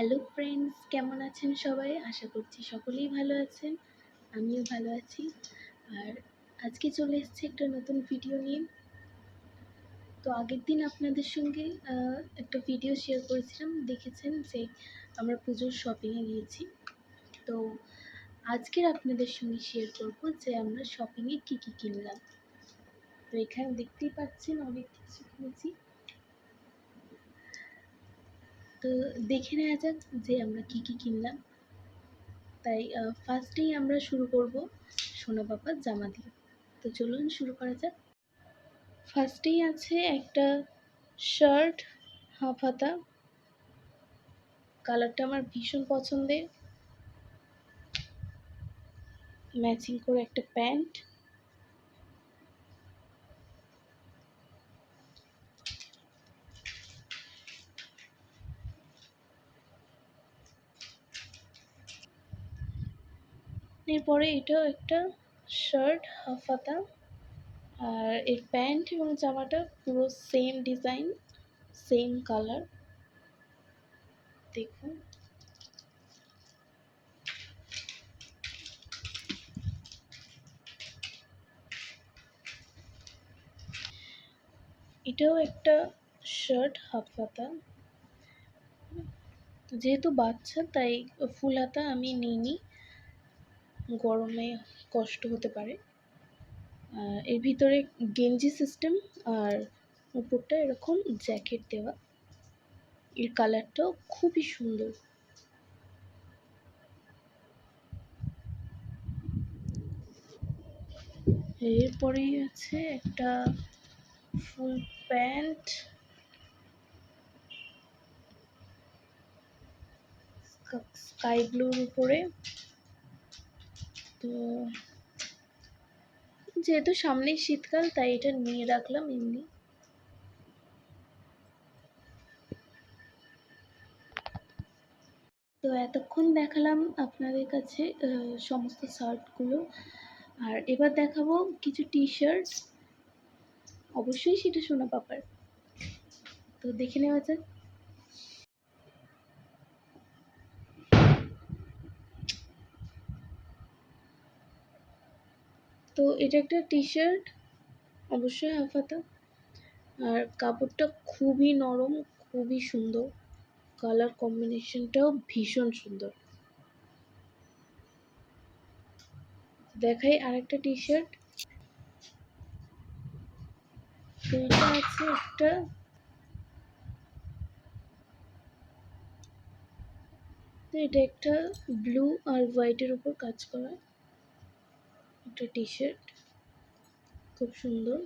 Hello friends, কেমন আছেন সবাই? আশা করছি সকলেই ভালো আছেন। আমিও ভালো আছি। আর আজকে চলে এসেছি একটা নতুন ভিডিও নিয়ে। তো আগের দিন আপনাদের সঙ্গে একটা ভিডিও শেয়ার করেছিলাম, দেখেছেন যে আমরা পুজোর শপিংয়ে গিয়েছি। তো আজকের আপনাদের সঙ্গে শেয়ার করব যে আমরা শপিংয়ে কী কী কিনলাম। তো এখানে দেখতেই পাচ্ছেন অনেক কিছু কিনেছি। তো দেখে নেওয়া যাক যে আমরা কী কী কিনলাম। তাই ফার্স্টেই আমরা শুরু করব সোনা পাপার জামা দিয়ে। তো চলুন শুরু করা যাক। ফার্স্টেই আছে একটা শার্ট, হাফ হাতা। কালারটা আমার ভীষণ পছন্দের। ম্যাচিং করে একটা প্যান্ট। এরপরে এটাও একটা শার্ট, হাফ হাতা। আর এর প্যান্ট এবং জামাটা পুরো সেম ডিজাইন, সেম কালার। দেখুন, এটাও একটা শার্ট, হাফ হাতা। যেহেতু বাচ্চা তাই ফুল হাতা আমি নিইনি, গরমে কষ্ট হতে পারে। এর ভিতরে গেঞ্জি সিস্টেম আর উপরটা এরকম জ্যাকেট দেওয়া। এর কালারটাও খুবই সুন্দর। এরপরেই আছে একটা ফুল প্যান্ট, স্কাই ব্লুর উপরে। তো যেহেতু সামনেই শীতকাল তাই এটা নিয়ে রাখলাম এমনি। তো এতক্ষণ দেখালাম আপনাদের কাছে সমস্ত শার্টগুলো। আর এবার দেখাবো কিছু টি শার্ট। অবশ্যই সেটা সোনা পাপার। তো দেখে নেওয়া যাক। তো এটা একটা টি শার্ট, অবশ্যই হাফ হাতা। আর কাপড়টা খুবই নরম, খুবই সুন্দর। কালার কম্বিনেশনটাও ভীষণ সুন্দর। দেখাই আরেকটা টি শার্ট। তো এটা আছে একটা তো এটা একটা ব্লু আর হোয়াইটের উপর কাজ করা একটা টি শার্ট, খুব সুন্দর।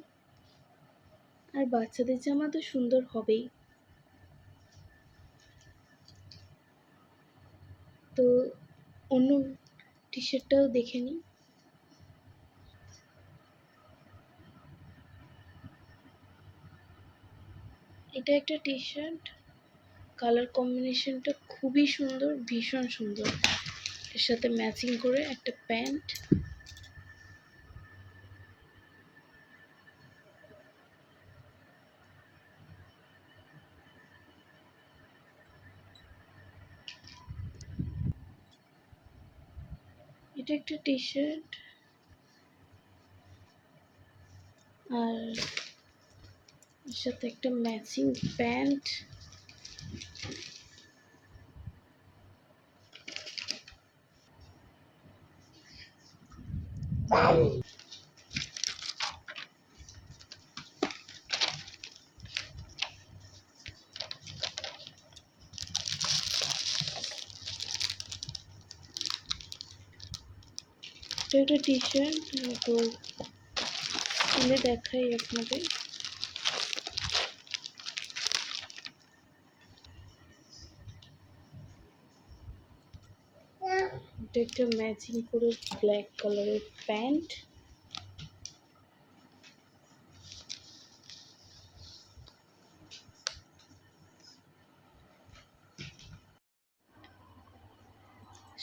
আর বাচ্চাদের জামা তো সুন্দর হবেই। তো অন্য টি শার্টটাও দেখে নিই। এটা একটা টি শার্ট, কালার কম্বিনেশনটা খুবই সুন্দর, ভীষণ সুন্দর। এর সাথে ম্যাচিং করে একটা প্যান্ট। এটা একটা টি শার্ট আর এর সাথে একটা ম্যাচিং প্যান্ট। এটা একটা টি শার্ট। তো খুলে দেখাই আপনাদের। এটা একটা ম্যাচিং করে ব্ল্যাক কালারের প্যান্ট।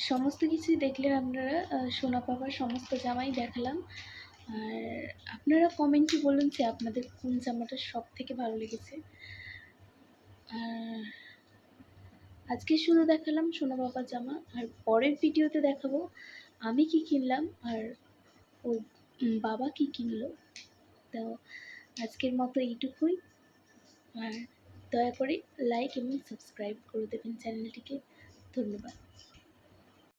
সমস্ত কিছুই দেখলেন আপনারা। সোনা পাপার সমস্ত জামাই দেখালাম। আর আপনারা কমেন্টে বলুন যে আপনাদের কোন জামাটা সব থেকে ভালো লেগেছে। আর আজকে শুধু দেখালাম সোনা বাবার জামা, আর পরের ভিডিওতে দেখাবো আমি কি কিনলাম আর ওর বাবা কি কিনলো। তো আজকের মতো এইটুকুই, আর দয়া করে লাইক এবং সাবস্ক্রাইব করে দেবেন চ্যানেলটিকে। ধন্যবাদ।